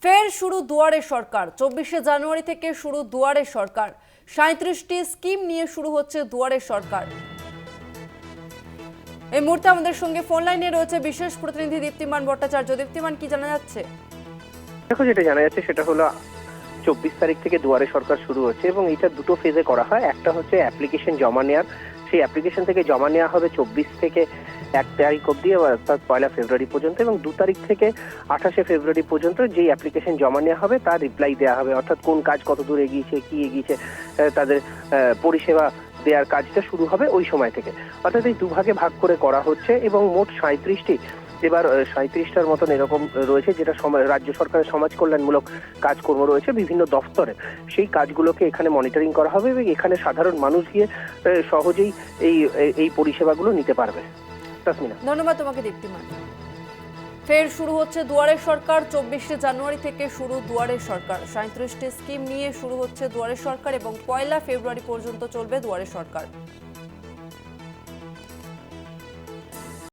ফের শুরু দুয়ারে সরকার। 24শে জানুয়ারি থেকে শুরু দুয়ারে সরকার। 37টি স্কিম নিয়ে শুরু হচ্ছে দুয়ারে সরকার। এই মুহূর্তে আমাদের সঙ্গে ফোন লাইনে রয়েছে বিশেষ প্রতিনিধি দীপ্তিমান ভট্টাচার্য। দীপ্তিমান, কি জানা যাচ্ছে? দেখো, যেটা জানা যাচ্ছে সেটা হলো 24 তারিখ থেকে দুয়ারে সরকার শুরু হচ্ছে এবং এটা দুটো ফেজে করা হয়। একটা হচ্ছে অ্যাপ্লিকেশন জমা নেওয়ার, সেই অ্যাপ্লিকেশন থেকে জমা নেওয়া হবে 24 থেকে 1 তারিখ অব্দি, অর্থাৎ 1 ফেব্রুয়ারি পর্যন্ত, এবং 2 তারিখ থেকে 28 ফেব্রুয়ারি পর্যন্ত যেই অ্যাপ্লিকেশন জমা নেওয়া হবে তার রিপ্লাই দেওয়া হবে, অর্থাৎ কোন কাজ কত দূর এগিয়েছে, কি এগিয়েছে, তাদের পরিষেবা দেওয়ার কাজটা শুরু হবে ওই সময় থেকে। অর্থাৎ এই দুভাগে ভাগ করে করা হচ্ছে এবং মোট 37টি, এবার 37টার মতন এরকম রয়েছে যেটা রাজ্য সরকারের সমাজ কল্যাণমূলক কাজকর্ম রয়েছে বিভিন্ন দফতরে। সেই কাজগুলোকে এখানে মনিটরিং করা হবে এবং এখানে সাধারণ মানুষ গিয়ে সহজেই এই পরিষেবাগুলো নিতে পারবে। তাসমিনা, ধন্যবাদ তোমাকে দীপ্তিমান। ফের শুরু হচ্ছে দুয়ারে সরকার। 24শে জানুয়ারি থেকে শুরু দুয়ারে সরকার। 37টি স্কিম নিয়ে শুরু হচ্ছে দুয়ারে সরকার এবং 1 ফেব্রুয়ারি পর্যন্ত চলবে দুয়ারে সরকার।